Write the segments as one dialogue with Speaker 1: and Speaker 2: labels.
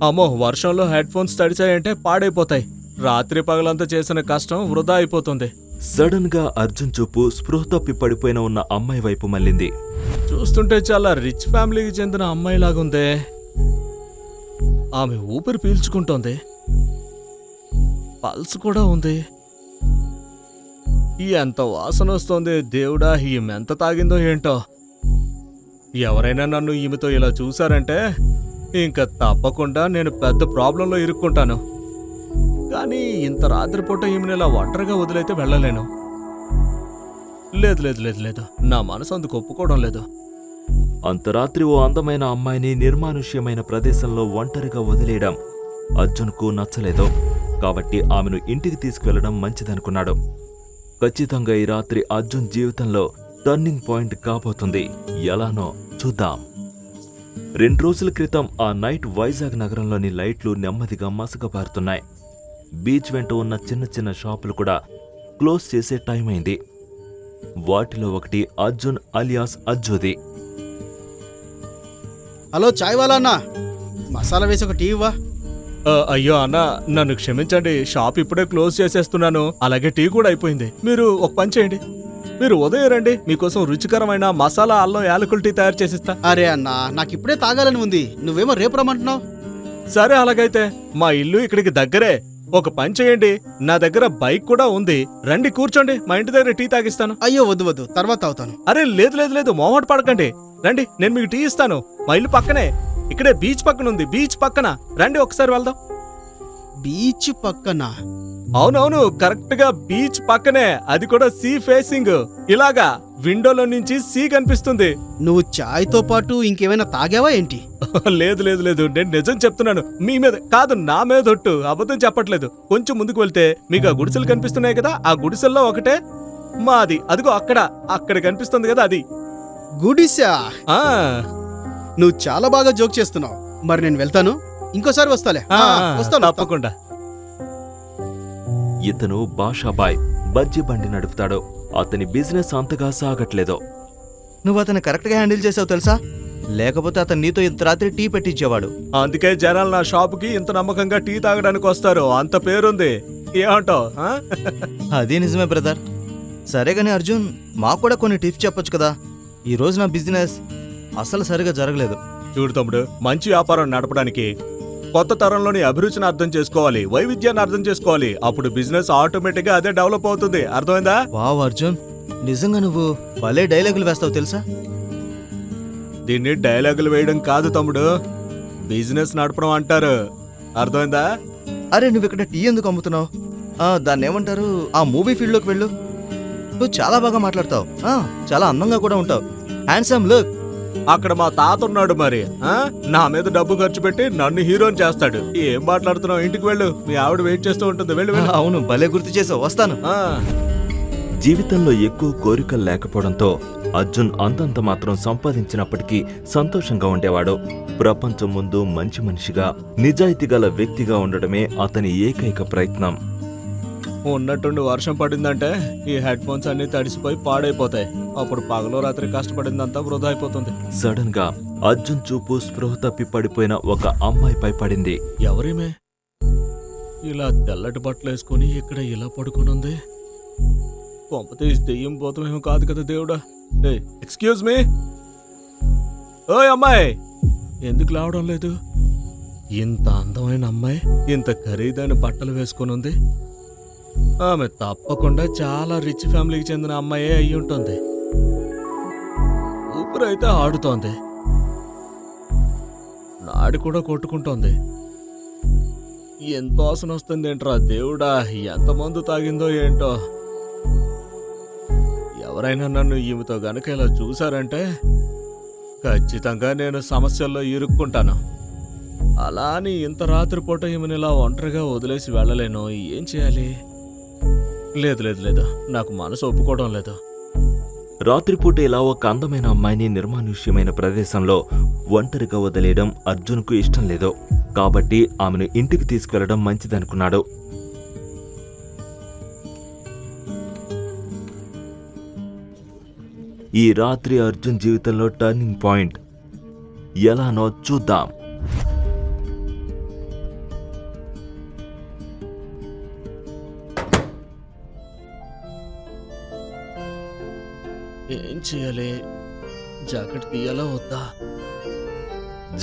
Speaker 1: అమ్మో, వర్షంలో head phones తడిచాయంటే పాడైపోతాయి. రాత్రి పగలంతా చేసిన కష్టం వృధా అయిపోతుంది.
Speaker 2: సడన్ గా అర్జున్ చూపు స్పృహ తప్పి పడిపోయిన ఉన్న అమ్మాయి వైపు మళ్ళింది.
Speaker 1: చూస్తుంటే చాలా రిచ్ ఫ్యామిలీకి చెందిన అమ్మాయిలాగుందే. ఆమె ఊపిరి పీల్చుకుంటోంది, పల్స్ కూడా ఉంది. ఎంత వాసన వస్తోంది దేవుడా! ఈమెంత తాగిందో ఏంటో. ఎవరైనా నన్ను ఈమెతో ఇలా చూశారంటే ఇంకా తప్పకుండా నేను పెద్ద ప్రాబ్లంలో ఇరుక్కుంటాను. కానీ ఇంత రాత్రిపూట ఈమెను ఇలా ఒంటరిగా వదిలైతే వెళ్ళలేను. లేదు లేదు లేదు లేదు, నా మనసు అందుకు ఒప్పుకోవడం లేదు.
Speaker 2: అంతరాత్రి ఓ అందమైన అమ్మాయిని నిర్మానుష్యమైన ప్రదేశంలో ఒంటరిగా వదిలేయడం అర్జున్కు నచ్చలేదు. కాబట్టి ఆమెను ఇంటికి తీసుకువెళ్లడం మంచిదనుకున్నాడు. ఖచ్చితంగా ఈ రాత్రి అర్జున్ జీవితంలో టర్నింగ్ పాయింట్ కాబోతుంది. ఎలానో చూద్దాం. 2 రోజుల క్రితం ఆ నైట్ వైజాగ్ నగరంలోని లైట్లు నెమ్మదిగా మసకబారుతున్నాయి. బీచ్ వెంట ఉన్న చిన్న చిన్న షాపులు కూడా క్లోజ్ చేసే టైం అయింది. వాటిలో ఒకటి అర్జున్ అలియాస్ అజ్జుది.
Speaker 3: హలో, చాయ్ వాలా అన్నా, మసాలా వేసి ఒక టీ ఇవ్వా.
Speaker 1: అయ్యో అన్న, నన్ను క్షమించండి, షాప్ ఇప్పుడే క్లోజ్ చేసేస్తున్నాను. అలాగే టీ కూడా అయిపోయింది. మీరు ఒక పని చేయండి, మీరు ఉదయం రండి, మీకోసం రుచికరమైన మసాలా అల్లం యాలకుల టీ తయారు చేసిస్తా.
Speaker 3: అరే అన్నా, నాకు ఇప్పుడే తాగాలని ఉంది, నువ్వేమో రేపు రమ్మంటున్నావు.
Speaker 1: సరే అలాగైతే, మా ఇల్లు ఇక్కడికి దగ్గరే. ఒక పని చేయండి, నా దగ్గర బైక్ కూడా ఉంది, రండి కూర్చోండి, మా ఇంటి దగ్గర టీ తాగిస్తాను.
Speaker 3: అయ్యో వద్దు వద్దు, తర్వాత తాగుతాను.
Speaker 1: అరే లేదు లేదు లేదు, మొహమాట పడకండి, రండి, నేను మీకు టీ ఇస్తాను. మా ఇల్లు పక్కనే, ఇక్కడే బీచ్ పక్కన ఉంది, బీచ్ పక్కన రండి, ఒకసారి వెళ్దాం.
Speaker 3: బీచ్ పక్కన?
Speaker 1: అవునవును, కరెక్ట్ గా బీచ్ పక్కనే, అది కూడా సీ ఫేసింగ్. ఇలాగా విండోలో నుంచి సీ కనిపిస్తుంది.
Speaker 3: నువ్వు చాయ్ తో పాటు ఇంకేమైనా తాగావా ఏంటి?
Speaker 1: లేదు లేదు లేదు, నేను నిజం చెప్తున్నాను. మీ మీద కాదు, నా మీద ఒట్టు, అబద్ధం చెప్పట్లేదు. కొంచెం ముందుకు వెళ్తే మీకు ఆ గుడిసెలు కనిపిస్తున్నాయి కదా, ఆ గుడిసెల్లో ఒకటే మాది. అదిగో అక్కడ కనిపిస్తుంది కదా, అది
Speaker 3: గుడిసా?
Speaker 1: ఆ
Speaker 3: నువ్వు చాలా బాగా జోక్ చేస్తున్నావు. మరి నేను వెళ్తాను, ఇంకోసారి వస్తాలే. వస్తాను.
Speaker 1: తప్పకుండా.
Speaker 2: ఇతను బాషాబాయ్ బజ్జీ బండి నడుపుతాడు. అతని బిజినెస్ అంతగా సాగట్లేదు.
Speaker 4: నువ్వు అతను కరెక్ట్గా హ్యాండిల్ చేసావు తెలుసా, లేకపోతే అతను నీతో ఇంత రాత్రి టీ పెట్టించేవాడు.
Speaker 1: అందుకే జనాలు నా షాపుకి ఇంత నమ్మకంగా టీ తాగడానికి వస్తారు, అంత పేరుంది. ఏమంటావు?
Speaker 4: అదే నిజమే బ్రదర్. సరే కానీ అర్జున్, మాకు కూడా కొన్ని టిప్స్ చెప్పొచ్చు కదా. ఈ రోజు నా బిజినెస్ అసలు సరిగా జరగలేదు.
Speaker 1: చూడు తమ్ముడు, మంచి వ్యాపారం నడపడానికి కొత్త తరంలోని అభిరుచిని అర్థం చేసుకోవాలి, వైవిధ్యాన్ని అర్థం చేసుకోవాలి. అప్పుడు బిజినెస్ ఆటోమేటిక్ గా అదే డెవలప్ అవుతుంది. అర్థమైందా?
Speaker 4: వావ్ అర్జున్, నిజంగా నువ్వు భలే డైలాగులు వేస్తావు తెలుసా.
Speaker 1: దీన్ని డైలాగులు వేయడం కాదు తమ్ముడు, బిజినెస్ నడపడం అంటారు. అర్థమైందా?
Speaker 4: అరే నువ్వు ఇక్కడ టీ ఎందుకు అమ్ముతున్నావు? దాన్ని ఏమంటారు, ఆ మూవీ ఫీల్డ్లోకి వెళ్ళు. నువ్వు చాలా బాగా మాట్లాడతావు, చాలా అందంగా కూడా ఉంటావు. Handsome look.
Speaker 1: అక్కడ మా తాత ఉన్నాడు, మరి నా మీద డబ్బు ఖర్చు పెట్టి నన్ను హీరోని చేస్తాడు. ఏం మాట్లాడుతున్నావు? ఇంటికి వెళ్ళు, మీ ఆవిడ వెయిట్ చేస్తూ ఉంటుంది. వెళ్ళు వెళ్ళు.
Speaker 4: అవును, భలే గుర్తు చేసావు, వస్తాను.
Speaker 2: జీవితంలో ఎక్కువ కోరికలు లేకపోవడంతో అర్జున్ అంతంత మాత్రం సంపాదించినప్పటికీ సంతోషంగా ఉండేవాడు. ప్రపంచం ముందు మంచి మనిషిగా, నిజాయితీ గల వ్యక్తిగా ఉండడమే అతని ఏకైక ప్రయత్నం.
Speaker 1: ఉన్నట్టుండి వర్షం పడిందంటే ఈ హెడ్ ఫోన్స్ అన్ని తడిసిపోయి పాడైపోతాయి. అప్పుడు పగలో రాత్రి కష్టపడిందంతా వృధా అయిపోతుంది.
Speaker 2: సడన్ గా అర్జున్ చూపు స్పృహ తప్పి పడిపోయిన ఒక అమ్మాయిపై పడింది.
Speaker 1: ఎవరేమే ఇలా తెల్లటి బట్టలు వేసుకుని ఇక్కడ ఇలా పడుకునుంది? కొంపతీసి దెయ్యం పోతామేమో కాదు కదా దేవుడా. ఎక్స్క్యూజ్ మీ, ఓయ్ అమ్మాయి, ఎందుకు లావడం లేదు? ఇంత అందమైన అమ్మాయి ఇంత ఖరీదైన బట్టలు వేసుకుని ఉంది. ఆమె తప్పకుండా చాలా రిచ్ ఫ్యామిలీకి చెందిన అమ్మాయే అయి ఉంటుంది. ఊపిరైతే ఆడుతోంది, నాడి కూడా కొట్టుకుంటోంది. ఎంత వాసన వస్తుంది ఏంట్రా దేవుడా, ఎంత మందు తాగిందో ఏంటో. ఎవరైనా నన్ను ఈమెతో గనక ఇలా చూశారంటే ఖచ్చితంగా నేను సమస్యల్లో ఇరుక్కుంటాను. అలా అని ఇంత రాత్రిపూట ఈమెను ఇలా ఒంటరిగా వదిలేసి వెళ్ళలేను. ఏం చేయాలి? లేదు లేదు లేదు, నాకు మనసు ఒప్పుకోవడం లేదు.
Speaker 2: రాత్రిపూట ఇలా ఒక అందమైన అమ్మాయిని నిర్మానుష్యమైన ప్రదేశంలో ఒంటరిగా వదిలేయడం అర్జున్కు ఇష్టం లేదు. కాబట్టి ఆమెను ఇంటికి తీసుకెళ్లడం మంచిదనుకున్నాడు. ఈ రాత్రి అర్జున్ జీవితంలో టర్నింగ్ పాయింట్ ఎలానో చూద్దాం.
Speaker 1: ఏం చేయాలి? జాకెట్ తీయాలా వద్దా?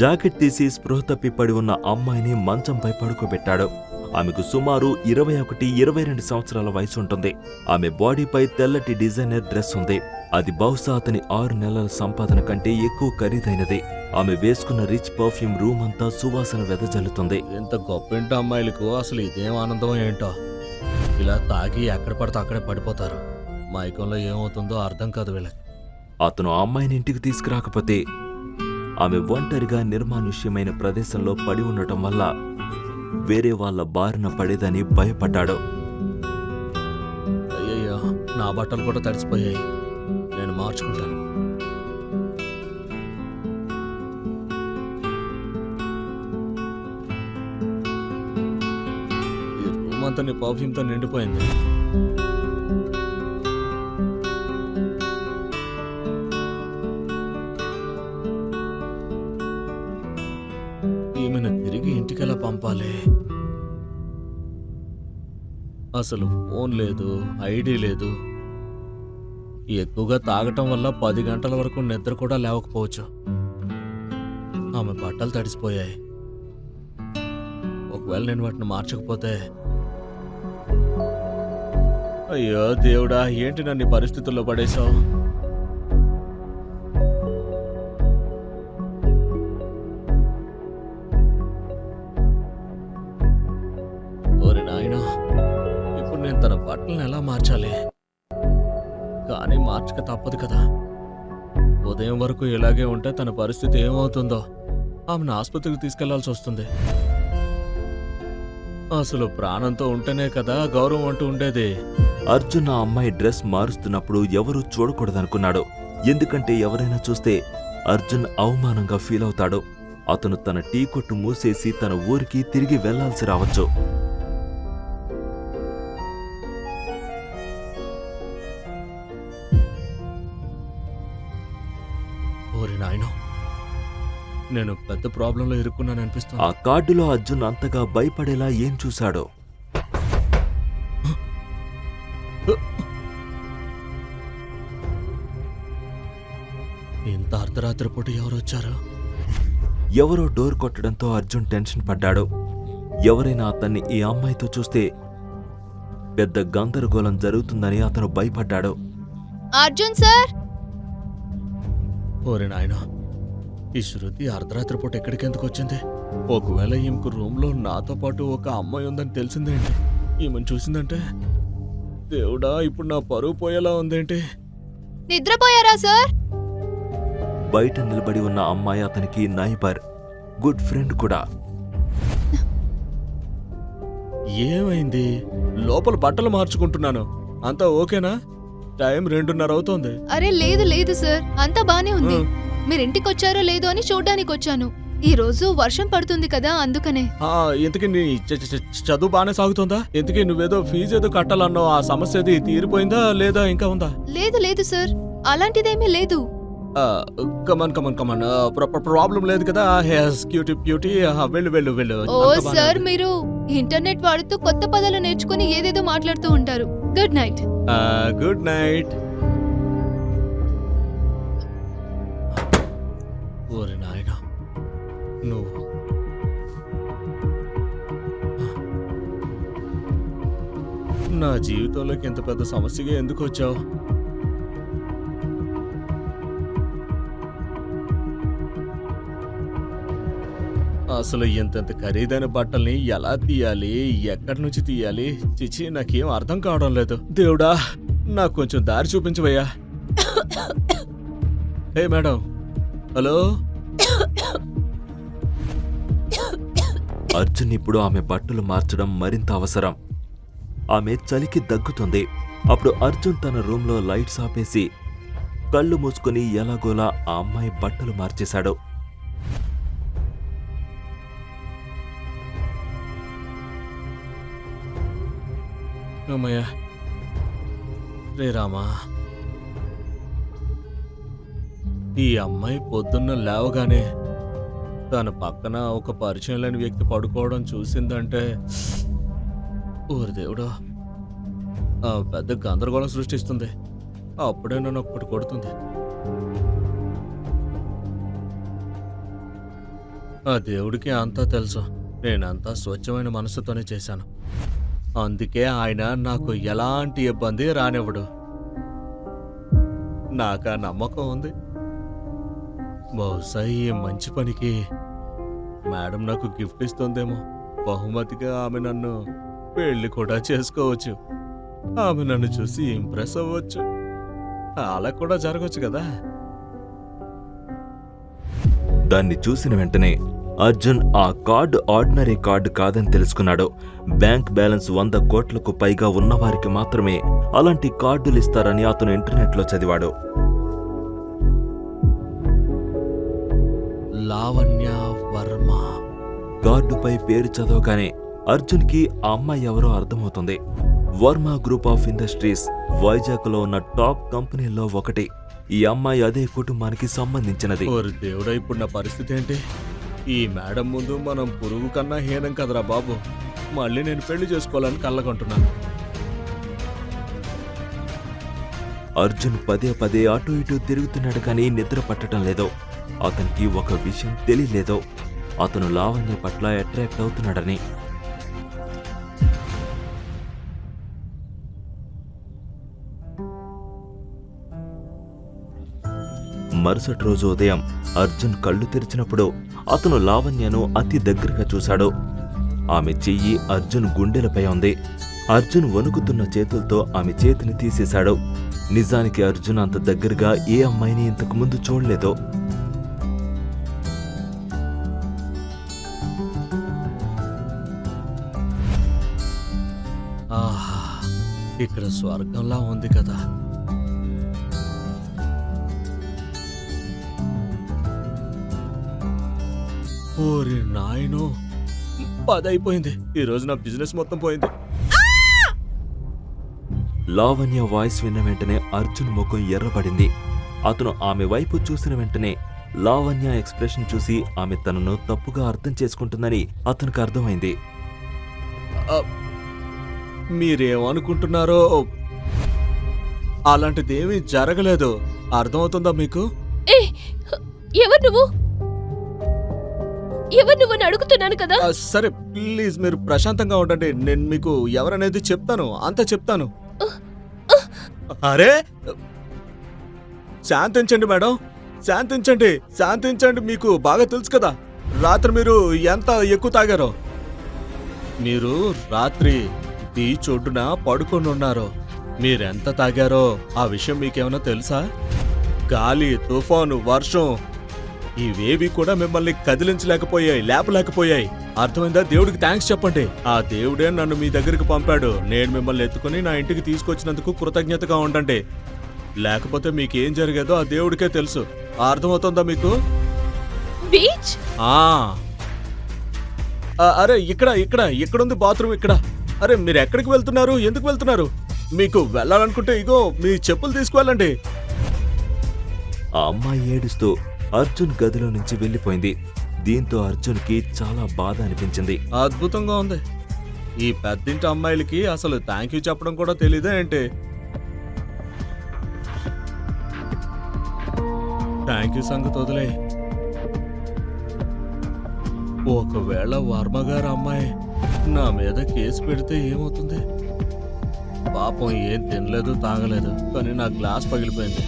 Speaker 2: జాకెట్ తీసి స్పృహ తప్పి పడి ఉన్న అమ్మాయిని మంచంపై పడుకోబెట్టాడు. ఆమెకు సుమారు 21-22 సంవత్సరాల వయసు ఉంటుంది. ఆమె బాడీపై తెల్లటి డిజైనర్ డ్రెస్ ఉంది. అది బహుశా అతని 6 నెలల సంపాదన కంటే ఎక్కువ ఖరీదైనది. ఆమె వేసుకున్న రిచ్ పర్ఫ్యూమ్ రూమ్ అంతా సువాసన వెదజల్లుతుంది.
Speaker 1: ఇంత గొప్పింటి అమ్మాయిలకు అసలు ఇదేం ఆనందం ఏంటో. ఇలా తాగి ఎక్కడ పడితే అక్కడే పడిపోతారు. మైకంలో ఏమవుతుందో అర్థం కాదు వీళ్ళకి.
Speaker 2: అతను ఆ అమ్మాయిని ఇంటికి తీసుకురాకపోతే ఆమె ఒంటరిగా నిర్మానుష్యమైన ప్రదేశంలో పడి ఉండటం వల్ల వేరే వాళ్ళ బారిన పడేదని భయపడ్డాడు.
Speaker 1: అయ్యయ్యో, నా బట్టలు కూడా తడిసిపోయాయి. నేను మార్చుకుంటాను. ఈ రూమ్ అంతా నీ పర్ఫ్యూమ్తో నిండిపోయింది. ఈమెను తిరిగి ఇంటికెలా పంపాలి? అసలు ఫోన్ లేదు, ఐడి లేదు. ఎక్కువగా తాగటం వల్ల 10 గంటల వరకు నిద్ర కూడా లేవకపోవచ్చు. ఆమె బట్టలు తడిసిపోయాయి. ఒకవేళ నేను వాటిని మార్చకపోతే, అయ్యో దేవుడా, ఏంటి నన్ను ఈ పరిస్థితుల్లో పడేశావు? ఓరి నాయనా, ఇప్పుడు నేను తన బట్టలను ఎలా మార్చాలి? కానీ మార్చక తప్పదు కదా. ఉదయం వరకు ఇలాగే ఉంటే తన పరిస్థితి ఏమవుతుందో. ఆమెను ఆసుపత్రికి తీసుకెళ్లాల్సి వస్తుంది. అసలు ప్రాణంతో ఉంటేనే కదా గౌరవం అంటూ ఉండేది.
Speaker 2: అర్జున్ ఆ అమ్మాయి డ్రెస్ మారుస్తున్నప్పుడు ఎవరూ చూడకూడదనుకున్నాడు. ఎందుకంటే ఎవరైనా చూస్తే అర్జున్ అవమానంగా ఫీల్ అవుతాడు. అతను తన టీ కొట్టు మూసేసి తన ఊరికి తిరిగి వెళ్లాల్సి రావచ్చు.
Speaker 1: ఓరి నాయనో, నేను పెద్ద ప్రాబ్లంలో ఇరుక్కున్నాను అనిపిస్తుంది.
Speaker 2: ఆ కార్డులో అర్జున్ అంతగా భయపడేలా ఏం చూశాడో.
Speaker 1: ఇంత అర్ధరాత్రి పూట ఎవరు వచ్చారు?
Speaker 2: ఎవరో డోర్ కొట్టడంతో అర్జున్ టెన్షన్ పడ్డాడు. ఎవరైనా అతన్ని ఈ అమ్మాయితో చూస్తే పెద్ద గందరగోళం జరుగుతుందని అతను భయపడ్డాడు.
Speaker 5: అర్జున్ సార్,
Speaker 1: ఓరి నాయనో, ఈ శృతి అర్ధరాత్రి పూట ఎక్కడికెందుకు వచ్చింది? ఒకవేళ ఈమెకు రూమ్లో నాతో పాటు ఒక అమ్మాయి ఉందని తెలిసిందేంటి? ఈమెను చూసిందంటే, దేవుడా, ఇప్పుడు నా పరువు పోయేలా ఉందేంటి?
Speaker 5: నిద్రపోయారా సార్?
Speaker 2: బయట నిలబడి ఉన్న అమ్మాయి అతనికి నైబర్, గుడ్ ఫ్రెండ్ కూడా.
Speaker 1: ఏమైంది? లోపల బట్టలు మార్చుకుంటున్నాను. అంతా ఓకేనా? టైం 2:30 అవుతోంది.
Speaker 5: అరే లేదు లేదు సార్, అంతా బానే ఉంది. మీరు ఇంటికి వచ్చారో లేదో అని చూడ్డానికి వచ్చాను. ఈ రోజు వర్షం పడుతుంది కదా, అందుకనే.
Speaker 1: ఇంతకీ నీ చదువు బాగానే సాగుతుందా? ఇంతకీ నువ్వేదో ఫీజు ఏదో కట్టాలన్నావు, ఆ సమస్య అది తీరిపోయిందా లేదా ఇంకా ఉందా?
Speaker 5: లేదు లేదు సార్, అలాంటిదేమీ లేదు.
Speaker 1: కమన్ ప్రాబ్లం లేదు కదా? బ్యూటీ వెళ్ళు వెళ్ళు వెళ్ళు.
Speaker 5: ఓ సార్, మీరు ఇంటర్నెట్ వాడుతూ కొత్త పదాలు నేర్చుకుని ఏదేదో మాట్లాడుతూ ఉంటారు. Good night.
Speaker 1: Good night. ఓరి నాయనా, నువ్వు నా జీవితంలోకి ఇంత పెద్ద సమస్యగా ఎందుకు వచ్చావు? అసలు ఇంత ఖరీదైన బట్టల్ని ఎలా తీయాలి, ఎక్కడి నుంచి తీయాలి? చిచి, నాకేం అర్థం కావడం లేదు. దేవుడా, నాకు కొంచెం దారి చూపించవయ్యా. హే మేడం, హలో.
Speaker 2: అర్జున్ ఇప్పుడు ఆమె బట్టలు మార్చడం మరింత అవసరం. ఆమె చలికి దగ్గుతుంది. అప్పుడు అర్జున్ తన రూంలో లైట్స్ ఆపేసి కళ్ళు మూసుకుని ఎలాగోలా ఆ అమ్మాయి బట్టలు మార్చేశాడు.
Speaker 1: అమ్మయ్యా, రే రామా. ఈ అమ్మాయి పొద్దున్న లేవగానే తన పక్కన ఒక పరిచయం లేని వ్యక్తి పడుకోవడం చూసిందంటే, ఊరి దేవుడు, పెద్ద గందరగోళం సృష్టిస్తుంది. అప్పుడే నన్ను ఒక్కటి కొడుతుంది. ఆ దేవుడికి అంతా తెలుసు. నేనంతా స్వచ్ఛమైన మనసుతోనే చేశాను. అందుకే ఆయన నాకు ఎలాంటి ఇబ్బంది రానివ్వడు. నాకు ఆ నమ్మకం ఉంది. బహుశా ఈ మంచి పనికి మేడం నాకు గిఫ్ట్ ఇస్తుందేమో. బహుమతిగా ఆమె నన్ను పెళ్లి కూడా చేసుకోవచ్చు. ఆమె నన్ను చూసి ఇంప్రెస్ అవ్వచ్చు. అలా కూడా జరగచ్చు కదా.
Speaker 2: దాన్ని చూసిన వెంటనే అర్జున్ ఆ కార్డు ఆర్డినరీ కార్డు కాదని తెలుసుకున్నాడు. బ్యాంక్ బ్యాలెన్స్ 100 కోట్లకు పైగా ఉన్నవారికి మాత్రమే అలాంటి కార్డులు ఇస్తారని అతను ఇంటర్నెట్లో చదివాడు.
Speaker 1: లావణ్య వర్మ.
Speaker 2: కార్డుపై పేరు చదవగానే అర్జున్కి ఆ అమ్మాయి ఎవరో అర్థమవుతుంది. వర్మ గ్రూప్ ఆఫ్ ఇండస్ట్రీస్ వైజాగ్లో ఉన్న టాప్ కంపెనీల్లో ఒకటి. ఈ అమ్మాయి అదే కుటుంబానికి సంబంధించినది.
Speaker 1: ఓరి దేవుడా, ఇప్పుడు నా పరిస్థితి ఏంటి? ఈ మేడం ముందు మనం పురుగు కన్నా హీనం కదరా బాబు. మళ్ళీ నేను పెళ్లి చేసుకోవాలని కళ్ళకంటున్నాను.
Speaker 2: అర్జున్ పదే పదే అటు ఇటు తిరుగుతున్నాడు కానీ నిద్ర పట్టడం లేదు. అతనికి ఒక విషయం తెలియలేదు. అతను లావణ్య పట్ల అట్రాక్ట్ అవుతున్నాడని. మరుసటి రోజు ఉదయం అర్జున్ కళ్ళు తెరిచినప్పుడు అతను లావణ్యను అతి దగ్గరగా చూశాడు. ఆమె చెయ్యి అర్జున్ గుండెలపై ఉంది. అర్జున్ వణుకుతున్న చేతులతో ఆమె చేతిని తీసేశాడు. నిజానికి అర్జున్ అంత దగ్గరగా ఏ అమ్మాయిని ఇంతకు ముందు చూడలేదు.
Speaker 1: ఆహా, ఇక్కడ స్వర్గంలా ఉంది కదా. ఓరి నాయనో, 10 అయిపోయింది. ఈ రోజు నా బిజినెస్ మొత్తం పోయింది.
Speaker 2: లావణ్య వాయిస్ విన్న వెంటనే అర్జున్ ముఖం ఎర్రబడింది. అతను ఆమె వైపు చూసిన వెంటనే లావణ్య ఎక్స్ప్రెషన్ చూసి ఆమె తనను తప్పుగా అర్థం చేసుకుంటుందని అతనికి అర్థమైంది.
Speaker 1: మీరేమనుకుంటున్నారో అలాంటిదేమీ జరగలేదు. అర్థమవుతుందా మీకు?
Speaker 6: ఎవరు నువ్వు అని అడుగుతున్నాను కదా.
Speaker 1: సరే ప్లీజ్ మీరు ప్రశాంతంగా ఉండండి. నేను మీకు ఎవరనేది చెప్తాను, అంతా చెప్తాను. అరే శాంతించండి మేడం, శాంతించండి, శాంతించండి. మీకు బాగా తెలుసు కదా రాత్రి మీరు ఎంత ఎక్కువ తాగారో. మీరు రాత్రి బీచ్ ఒడ్డున పడుకొని ఉన్నారు. మీరెంత తాగారో ఆ విషయం మీకేమైనా తెలుసా? గాలి, తుఫాను, వర్షం ఇవేవి కూడా మిమ్మల్ని కదిలించలేకపోయాయి, లేపలేకపోయాయి. అర్థమైందా? దేవుడికి థ్యాంక్స్ చెప్పండి. ఆ దేవుడే నన్ను మీ దగ్గరికి పంపాడు. నేను మిమ్మల్ని ఎత్తుకుని నా ఇంటికి తీసుకొచ్చినందుకు కృతజ్ఞతగా ఉండండి. లేకపోతే మీకేం జరిగేదో ఆ దేవుడికే తెలుసు. అర్థమవుతుందా మీకు?
Speaker 6: బీచ్?
Speaker 1: అరే ఇక్కడుంది బాత్రూమ్ ఇక్కడ. అరే మీరు ఎక్కడికి వెళ్తున్నారు? ఎందుకు వెళ్తున్నారు? మీకు వెళ్ళాలనుకుంటే ఇగో మీ చెప్పులు తీసుకువెళ్ళండి.
Speaker 2: ఆ అమ్మాయి ఏడుస్తూ అర్జున్ గదిలో నుంచి వెళ్ళిపోయింది. దీంతో అర్జున్కి చాలా బాధ అనిపించింది.
Speaker 1: అద్భుతంగా ఉంది. ఈ పెద్దింటి అమ్మాయిలకి అసలు థ్యాంక్ యూ చెప్పడం కూడా తెలీదా ఏంటి? థ్యాంక్ యూ సంగతి వదిలే. ఒకవేళ వర్మగారు అమ్మాయి నా మీద కేసు పెడితే ఏమవుతుంది? పాపం ఏం తినలేదు, తాగలేదు, కానీ నా గ్లాస్ పగిలిపోయింది.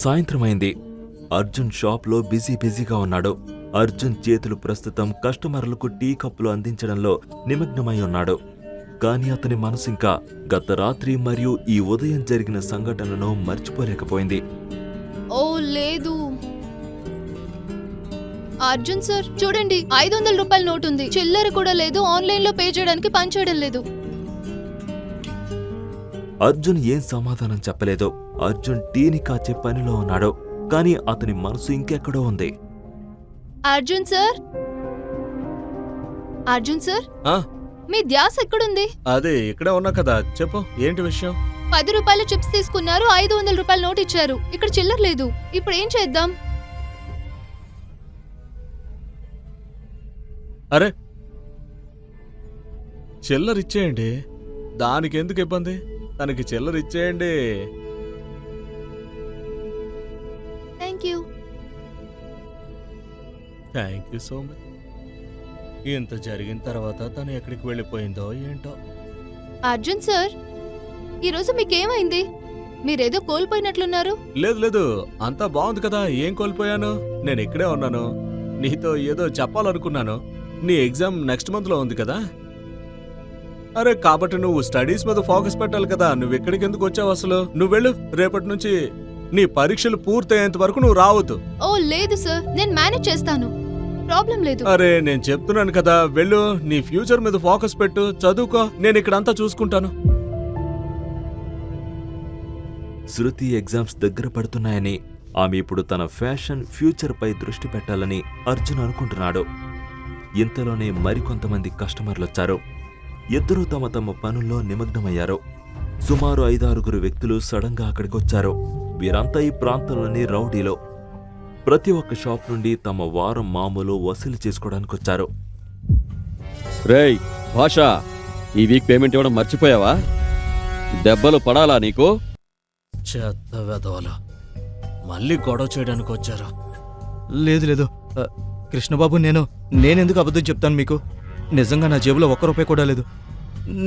Speaker 2: సాయంత్రమైంది. అర్జున్ షాప్లో బిజీగా ఉన్నాడు. అర్జున్ చేతులు ప్రస్తుతం కస్టమర్లకు టీ కప్పులు అందించడంలో నిమగ్నమై ఉన్నాడు. కానీ అతని మనసు ఇంకా గత రాత్రి మరియు ఈ ఉదయం జరిగిన సంఘటనను మర్చిపోలేకపోయింది.
Speaker 5: ఓ లేదు అర్జున్ సార్, చూడండి 500 రూపాయల నోట్ ఉంది. చిల్లర కూడా లేదు. ఆన్లైన్ లో పే చేయడానికి పని చేయడం లేదు.
Speaker 2: అర్జున్ ఏం సమాధానం చెప్పలేదు. అర్జున్ టీని కాచే పనిలో ఉన్నాడు. కానీ అతని మనసు ఇంకెక్కడో ఉంది.
Speaker 5: అర్జున్ సార్, అర్జున్ సార్,
Speaker 1: ఆ,
Speaker 5: మీ ధ్యాస ఎక్కడుంది?
Speaker 1: అదే ఇక్కడే ఉన్నా కదా. చెప్పు, ఏంటి విషయం?
Speaker 5: 10 రూపాయల చిప్స్ తీసుకున్నారు, 500 రూపాయల నోట్ ఇచ్చారు. ఇక్కడ చిల్లర లేదు. ఇప్పుడు ఏం చేద్దాం?
Speaker 1: అరే చిల్లర ఇచ్చేయండి. దానికి ఎందుకు ఇబ్బంది? తనకి చిల్లర ఇచ్చేయండి.
Speaker 5: Thank you.
Speaker 1: Thank you so much. ఇంత జరిగిన తర్వాత తను ఎక్కడికి వెళ్ళిపోయిందో ఏంటో.
Speaker 5: అర్జున్ సార్, ఈరోజు మీకేమైంది? మీరేదో కోల్పోయినట్లున్నారు.
Speaker 1: లేదు లేదు, అంతా బాగుంది కదా. ఏం కోల్పోయాను? నేను ఇక్కడే ఉన్నాను. నీతో ఏదో చెప్పాలనుకున్నాను. నీ ఎగ్జామ్ నెక్స్ట్ మంత్ లో ఉంది కదా. అరే, కాబట్టి నువ్వు స్టడీస్ మీద ఫోకస్ పెట్టాలి కదా. నువ్వు ఎక్కడికి ఎందుకు వచ్చావు అసలు? నువ్వు వెళ్ళు. రేపటి నుంచి నీ పరీక్షలు పూర్తయ్యేంత వరకు నువ్వు రావద్దు.
Speaker 5: ఓ లేదు సార్, నేను మేనేజ్ చేస్తాను. ప్రాబ్లం లేదు.
Speaker 1: అరే, నేను చెప్తున్నాను కదా, వెళ్ళు. నీ ఫ్యూచర్ మీద ఫోకస్ పెట్టు, చదువుకో. నేను ఇక్కడంతా చూసుకుంటాను.
Speaker 2: శృతి ఎగ్జామ్స్ దగ్గర పడుతున్నాయని, ఆమె ఇప్పుడు తన ఫ్యాషన్ ఫ్యూచర్పై దృష్టి పెట్టాలని అర్జున్ అనుకుంటున్నాడు. ఇంతలోనే మరికొంతమంది కస్టమర్లొచ్చారు. ఇద్దరూ తమ తమ పనుల్లో నిమగ్నమయ్యారు. సుమారు 5-6 వ్యక్తులు సడన్గా అక్కడికొచ్చారు. వీరంతా ఈ ప్రాంతంలోని రౌడీలో. ప్రతి ఒక్క షాప్ నుండి తమ వారం మామూలు వసూలు చేసుకోవడానికొచ్చారు.
Speaker 7: రేయ్ భాష, ఈ వీక్ పేమెంట్ ఇవ్వడం మర్చిపోయావా? దెబ్బలు పడాలా నీకు?
Speaker 1: చెత్త వెధవలు మళ్ళీ గొడవ చేయడానికి వచ్చారు.
Speaker 4: లేదు లేదు కృష్ణబాబు, నేనెందుకు అబద్ధం చెప్తాను మీకు? నిజంగా నా జేబులో 1 రూపాయి కూడా లేదు.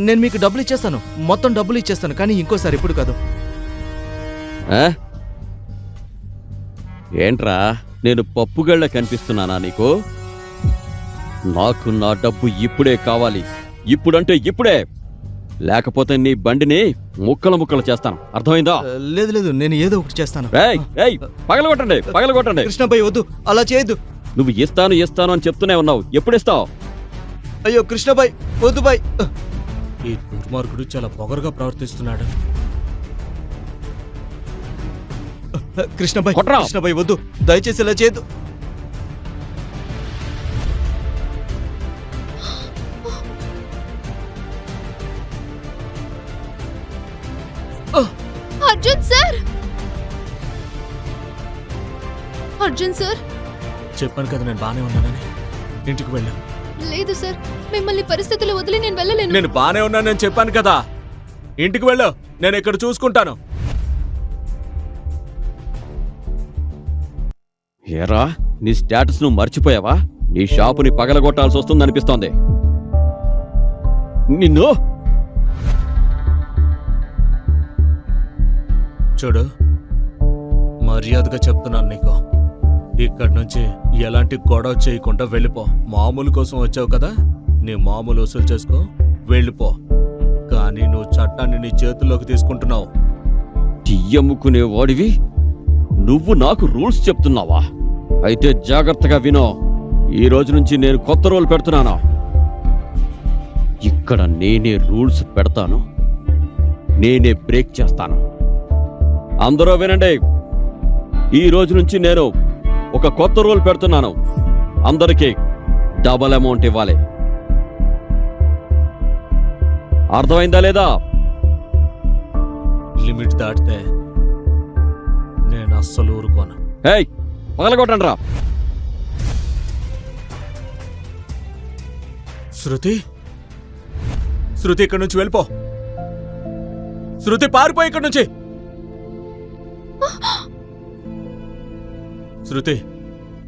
Speaker 4: నేను మీకు డబ్బులు ఇచ్చేస్తాను, మొత్తం డబ్బులు ఇచ్చేస్తాను, కానీ ఇంకోసారి ఇప్పుడు కాదు.
Speaker 7: ఆ? ఏంట్రా, నేను పప్పుగళ్ళ కనిపిస్తున్నానా నీకు? నాకు నా డబ్బు ఇప్పుడే కావాలి. ఇప్పుడంటే ఇప్పుడే, లేకపోతే నీ బండిని ముక్కలు ముక్కలు చేస్తాను. అర్థమైందా?
Speaker 4: లేదు లేదు, నేను ఏదో ఒకటి చేస్తాను.
Speaker 7: ఏయ్ పగలగొట్టండి, పగలగొట్టండి.
Speaker 4: కృష్ణబాయ్ వద్దు, అలా చేయొద్దు.
Speaker 7: నువ్వు ఇస్తాను అని చెప్తూనే ఉన్నావు. ఎప్పుడిస్తావు?
Speaker 4: అయ్యో కృష్ణబాయ్, వద్దు బాయ్.
Speaker 1: ఈ దుర్మార్గుడు చాలా పొగరుగా ప్రవర్తిస్తున్నాడు.
Speaker 4: కృష్ణబాయ్,
Speaker 7: కొట్రా.
Speaker 4: కృష్ణబాయ్ వద్దు, దయచేసి ఇలా చేయొద్దు.
Speaker 5: Arjun sir, Arjun sir.
Speaker 1: చెప్పాను కదా నేను బానే ఉన్నానని. ఇంటికి వెళ్ళు.
Speaker 5: లేదు సార్, మిమ్మల్ని పరిస్థితులు వదిలి నేను వెళ్ళలేను.
Speaker 1: నేను బానే ఉన్నానని చెప్పాను కదా. ఇంటికి వెళ్ళు, నేను ఇక్కడ చూసుకుంటాను.
Speaker 7: ఏరా, నీ స్టేటస్ నువ్వు మర్చిపోయావా? నీ షాపుని పగలగొట్టాల్సి వస్తుందనిపిస్తోంది. నిన్ను
Speaker 1: చూడు, మర్యాదగా చెప్తున్నాను నీకు. ఇక్కడి నుంచి ఎలాంటి గొడవ చేయకుండా వెళ్ళిపో. మామూలు కోసం వచ్చావు కదా, నీ మామూలు వసూలు చేసుకో, వెళ్ళిపో. కానీ నువ్వు చట్టాన్ని నీ చేతుల్లోకి తీసుకుంటున్నావు.
Speaker 7: టీయమ్ముకునే వాడివి నువ్వు నాకు రూల్స్ చెప్తున్నావా? అయితే జాగ్రత్తగా వినో. ఈ రోజు నుంచి నేను కొత్త రూల్ పెడుతున్నాను. ఇక్కడ నేనే రూల్స్ పెడతాను, నేనే బ్రేక్ చేస్తాను. అందరూ వినండి, ఈ రోజు నుంచి నేను ఒక కొత్త రూల్ పెడుతున్నాను. అందరికీ డబల్ అమౌంట్ ఇవ్వాలి. అర్థమైందా లేదా?
Speaker 1: లిమిట్ దాటితే నేను అస్సలు ఊరుకోను.
Speaker 7: ఏయ్, పగలగొట్టండి రా.
Speaker 1: శృతి, శృతి ఇక్కడి నుంచి వెళ్ళిపో. శృతి, పారిపో ఇక్కడి నుంచి. శృతి,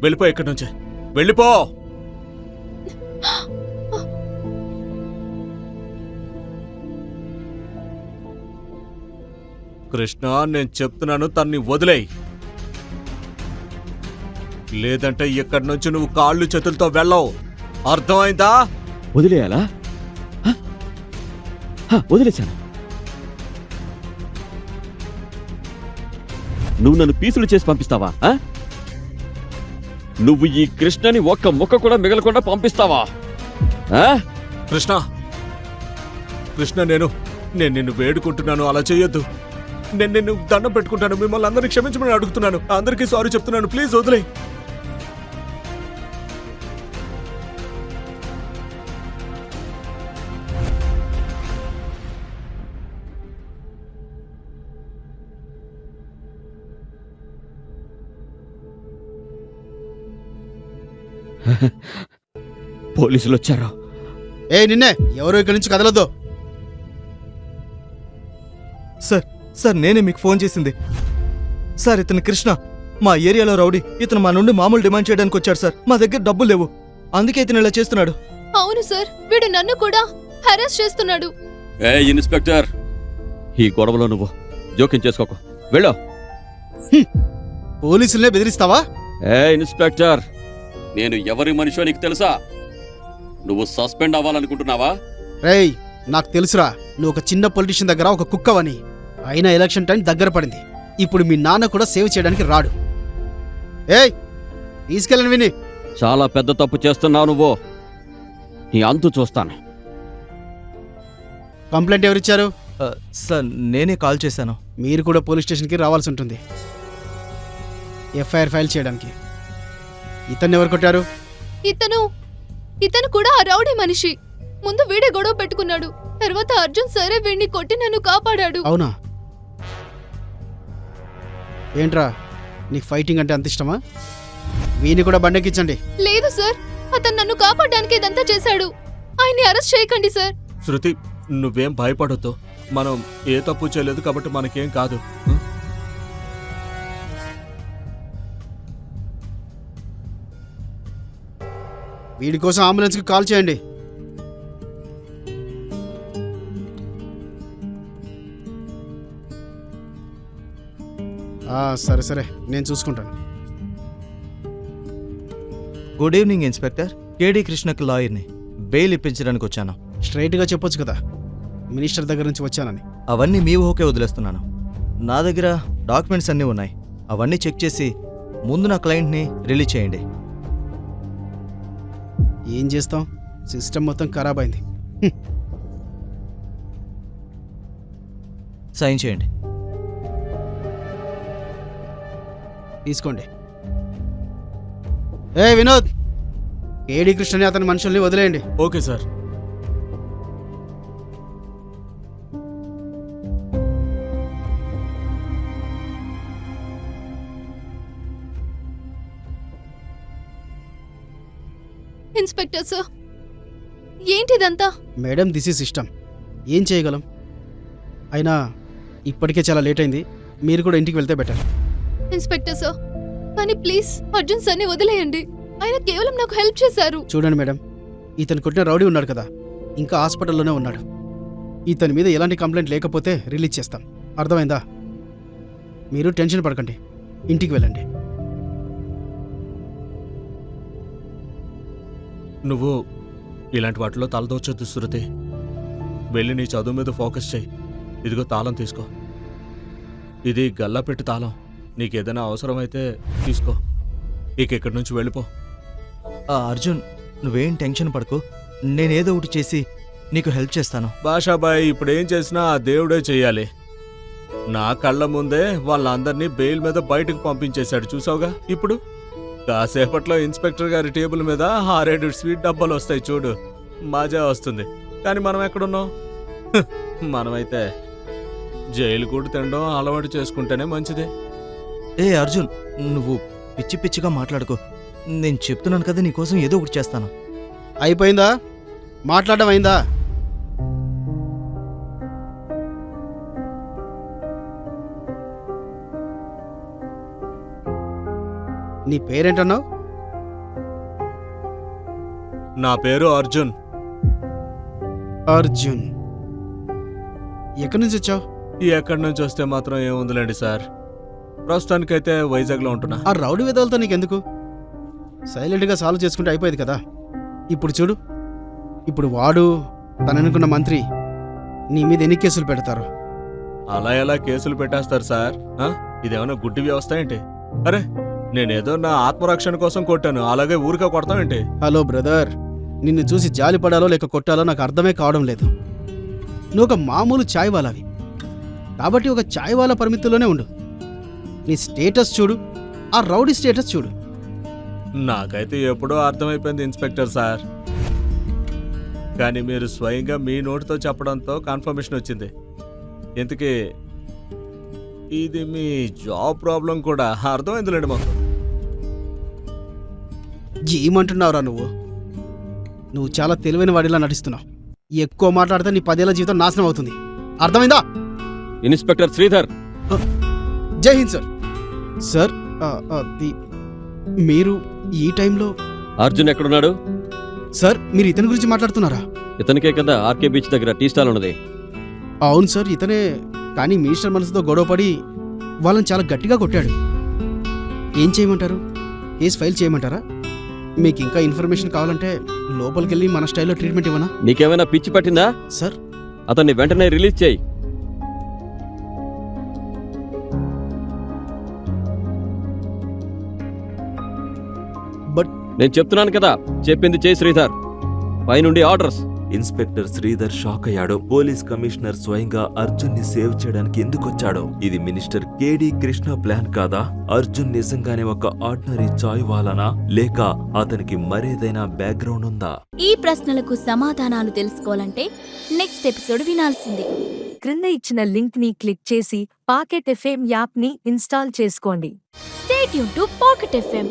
Speaker 1: వెళ్ళిపో ఇక్కడి నుంచి, వెళ్ళిపో. కృష్ణ, నేను చెప్తున్నాను, తన్ని వదిలేయ్. లేదంటే ఇక్కడి నుంచి నువ్వు కాళ్ళు చేతులతో వెళ్ళవు. అర్థమైందా?
Speaker 7: వదిలేయాలా? వదిలేశాను. నువ్వు నన్ను పీసులు చేసి పంపిస్తావా? నువ్వు ఈ కృష్ణని ఒక్క ముక్క కూడా మిగలకుండా పంపిస్తావా?
Speaker 1: కృష్ణ, కృష్ణ, నేను నిన్ను వేడుకుంటున్నాను, అలా చేయొద్దు. నేను నిన్ను దండం పెట్టుకుంటాను, మిమ్మల్ని అందరినీ క్షమించమని అడుగుతున్నాను. అందరికీ సారీ చెప్తున్నాను, ప్లీజ్ వదిలేయ్.
Speaker 7: పోలీసులు వచ్చారు.
Speaker 3: ఏ నిన్నే ఎవరు ఇక్కడి నుంచి కదలొద్దు.
Speaker 4: సార్ సార్ నేనే మీకు ఫోన్ చేసింది. సార్ ఇతను కృష్ణ, మా ఏరియాలో రౌడీ. ఇతను మా నుండి మామూలు డిమాండ్ చేయడానికి వచ్చాడు సార్. మా దగ్గర డబ్బులు లేవు, అందుకే ఇతను ఇలా చేస్తున్నాడు.
Speaker 5: అవును సార్, వీడు నన్ను కూడా హెరాస్ చేస్తున్నాడు.
Speaker 7: ఏ ఇన్స్పెక్టర్, ఈ గొడవలో నువ్వు జోక్యం చేసుకోకు, వెళ్ళు.
Speaker 3: పోలీసులనే బెదిరిస్తావా?
Speaker 7: ఏ ఇన్స్పెక్టర్, నేను ఎవరి మనిషో నీకు తెలుసా? నువ్వు సస్పెండ్ అవ్వాలనుకుంటున్నావా?
Speaker 3: రేయ్, నాకు తెలుసురా నువ్వు ఒక చిన్న పొలిటీషియన్ దగ్గర ఒక కుక్కవని. అయినా ఎలక్షన్ టైం దగ్గర పడింది. ఇప్పుడు మీ నాన్న కూడా సేవ్ చేయడానికి రాడు. ఏయ్, తీసుకెళ్ళను విని.
Speaker 7: చాలా పెద్ద తప్పు చేస్తున్నావు నువ్వు. నీ అంతు చూస్తాను.
Speaker 3: కంప్లైంట్ ఎవరిచ్చారు?
Speaker 4: సార్ నేనే కాల్ చేశాను.
Speaker 3: మీరు కూడా పోలీస్ స్టేషన్కి రావాల్సి ఉంటుంది ఎఫ్ఐఆర్ ఫైల్ చేయడానికి. ఇతన్ని ఎవరు కొట్టారు?
Speaker 5: ఇతను కూడా ఆ రౌడీ మనిషి. ముందు వీడే గొడవ పెట్టుకున్నాడు, తర్వాత అర్జున్ సరే వీడిని కొట్టి నన్ను కాపాడాడు.
Speaker 3: అవునా? ఏంట్రా, నీకు ఫైటింగ్ అంటే అంత ఇష్టమా? వీని కూడా బండెక్కించండి.
Speaker 5: లేదు సార్, అతను నన్ను కాపాడడానికి ఇదంతా చేశాడు. ఆయన్ని అరెస్ట్ చేయకండి సార్.
Speaker 1: శృతి, నువ్వేం భయపడొద్దు. మనం ఏ తప్పు చేయలేదు కాబట్టి మనకేం కాదు.
Speaker 3: వీడి కోసం అంబులెన్స్కి కాల్ చేయండి. సరే సరే, నేను చూసుకుంటాను.
Speaker 4: Good evening inspector. కేడి కృష్ణకి లాయర్ని. బెయిల్ ఇప్పించడానికి వచ్చాను.
Speaker 3: స్ట్రైట్గా చెప్పొచ్చు కదా మినిస్టర్ దగ్గర నుంచి వచ్చానని.
Speaker 4: అవన్నీ మీ ఊహకే వదిలేస్తున్నాను. నా దగ్గర డాక్యుమెంట్స్ అన్నీ ఉన్నాయి. అవన్నీ చెక్ చేసి ముందు నా క్లయింట్ని రిలీజ్ చేయండి.
Speaker 3: ఏం చేస్తాం, సిస్టమ్ మొత్తం ఖరాబ్ అయింది.
Speaker 4: సైన్ చేయండి.
Speaker 3: తీసుకోండి. ఏ వినోద్, ఏడి కృష్ణని అతని మనుషుల్ని వదిలేయండి.
Speaker 1: Okay sir.
Speaker 5: ఇన్స్పెక్టర్ సార్, ఏంటిదంతా?
Speaker 3: Madam, this is system. ఏం చేయగలం? అయినా ఇప్పటికే చాలా లేట్ అయింది. మీరు కూడా ఇంటికి వెళ్తే బెటర్.
Speaker 5: ఇన్స్పెక్టర్ సార్, కానీ ప్లీజ్ అర్జున్ సార్ని వదిలేయండి. ఆయన కేవలం నాకు హెల్ప్ చేశారు.
Speaker 3: చూడండి మేడం, ఇతను కొట్టిన రౌడీ ఉన్నాడు కదా, ఇంకా హాస్పిటల్లోనే ఉన్నాడు. ఇతని మీద ఎలాంటి కంప్లైంట్ లేకపోతే రిలీజ్ చేస్తాం. అర్థమైందా? మీరు టెన్షన్ పడకండి, ఇంటికి వెళ్ళండి.
Speaker 1: నువ్వు ఇలాంటి వాటిలో తలదోచొద్దు శృతి. వెళ్ళి నీ చదువు మీద ఫోకస్ చేయి. ఇదిగో తాళం తీసుకో. ఇది గల్లా పెట్టి తాళం. నీకేదైనా అవసరమైతే తీసుకో. ఇక ఇక్కడి నుంచి వెళ్ళిపో.
Speaker 4: అర్జున్, నువ్వేం టెన్షన్ పడకు. నేనేదో ఒకటి చేసి నీకు హెల్ప్ చేస్తాను.
Speaker 1: బాషాబాయ్, ఇప్పుడేం చేసినా ఆ దేవుడే చెయ్యాలి. నా కళ్ళ ముందే వాళ్ళందరినీ బెయిల్ మీద బయటకు పంపించేశాడు, చూసావుగా. ఇప్పుడు కాసేపట్లో ఇన్స్పెక్టర్ గారి టేబుల్ మీద 6-7 స్వీట్ డబ్బాలు వస్తాయి చూడు. మజా వస్తుంది. కానీ మనం ఎక్కడున్నాం? మనమైతే జైలు కూడా తినడం అలవాటు చేసుకుంటేనే మంచిది.
Speaker 4: ఏ అర్జున్, నువ్వు పిచ్చి పిచ్చిగా మాట్లాడుకో. నేను చెప్తున్నాను కదా, నీకోసం ఏదో ఒకటి చేస్తాను.
Speaker 3: అయిపోయిందా? మాట్లాడడం అయిందా? నీ పేరేంటన్నావు?
Speaker 1: నా పేరు అర్జున్.
Speaker 3: అర్జున్, ఎక్కడి నుంచి వచ్చావు?
Speaker 1: ఎక్కడి నుంచి వస్తే మాత్రం ఏముందిలేండి సార్. ప్రస్తుతానికైతే వైజాగ్లో ఉంటున్నా.
Speaker 3: ఆ రౌడీ విధాలతో నీకెందుకు? సైలెంట్గా సాల్వ్ చేసుకుంటే అయిపోయేది కదా. ఇప్పుడు చూడు, ఇప్పుడు వాడు తననుకున్న మంత్రి నీ మీద ఎన్ని కేసులు పెడతారు?
Speaker 1: అలా ఎలా కేసులు పెట్టేస్తారు సార్? ఇదేమన్నా గుడ్డి వ్యవస్థ ఏంటి? అరే, నేనేదో నా ఆత్మరక్షణ కోసం కొట్టాను, అలాగే ఊరికే కొడతామేంటి?
Speaker 3: హలో బ్రదర్, నిన్ను చూసి జాలి పడాలో లేక కొట్టాలో నాకు అర్థమే కావడం లేదు. నువ్వు ఒక మామూలు ఛాయ్ వాలావి కాబట్టి ఒక ఛాయ్ వాలా పరిమితిలోనే ఉండు. నీ స్టేటస్ చూడు, ఆ రౌడీ స్టేటస్ చూడు.
Speaker 1: నాకైతే ఎప్పుడో అర్థమైపోయింది ఇన్స్పెక్టర్ సార్. కానీ మీరు స్వయంగా మీ నోటితో చెప్పడంతో కన్ఫర్మేషన్ వచ్చింది. ఇంతకీ ఇది మీ జాబ్ ప్రాబ్లం కూడా అర్థమైందిలేండి మాకు.
Speaker 3: ఏమంటున్నావురా నువ్వు? నువ్వు చాలా తెలివైన వాడిలా నటిస్తున్నావు. ఎక్కువ మాట్లాడితే నీ 10 ఏళ్ల జీవితం నాశనం అవుతుంది. అర్థమైందా?
Speaker 7: ఇన్స్పెక్టర్ శ్రీధర్,
Speaker 3: జై హింద్ సార్. సార్ మీరు ఈ టైంలో
Speaker 7: అర్జున్ ఎక్కడున్నాడు?
Speaker 3: సార్ మీరు ఇతని గురించి మాట్లాడుతున్నారా?
Speaker 7: ఇతనికే కదా ఆర్కే బీచ్ దగ్గర టీ స్టాల్ ఉన్నది.
Speaker 3: అవును సార్ ఇతనే. కానీ మినిస్టర్ మనసుతో గొడవపడి వాళ్ళని చాలా గట్టిగా కొట్టాడు. ఏం చేయమంటారు? కేసు ఫైల్ చేయమంటారా? మీకు ఇంకా ఇన్ఫర్మేషన్ కావాలంటే లోపలికి వెళ్ళి మన స్టైల్లో ట్రీట్మెంట్ ఇవ్వనా?
Speaker 7: నీకేమైనా పిచ్చి పట్టిందా?
Speaker 3: సార్
Speaker 7: అతన్ని వెంటనే రిలీజ్ చేయి.
Speaker 3: బట్
Speaker 7: నేను చెప్తున్నాను కదా, చెప్పింది చేయి శ్రీధర్. పైనుండి ఆర్డర్స్.
Speaker 2: ఇన్స్పెక్టర్ శ్రీధర్ షాక్ అయ్యాడు. పోలీస్ కమిషనర్ స్వయంగా అర్జున్ ని సేవ్ చేయడానికి ఎందుకొచ్చాడో? ఇది మినిస్టర్ కేడి కృష్ణ ప్లాన్ కాదా? అర్జున్ నిజంగానే ఒక ఆర్డినరీ చాయ్ వాలానా, లేక అతనికి మరేదైనా బ్యాక్గ్రౌండ్ ఉందా?
Speaker 8: ఈ ప్రశ్నలకు సమాధానాలు తెలుసుకోవాలంటే నెక్స్ట్ ఎపిసోడ్ వినాల్సిందే.
Speaker 9: క్రింద ఇచ్చిన లింక్ ని క్లిక్ చేసి పాకెట్ ఎఫ్ఎం యాప్ ని ఇన్స్టాల్ చేసుకోండి.
Speaker 8: Stay tune to pocket FM.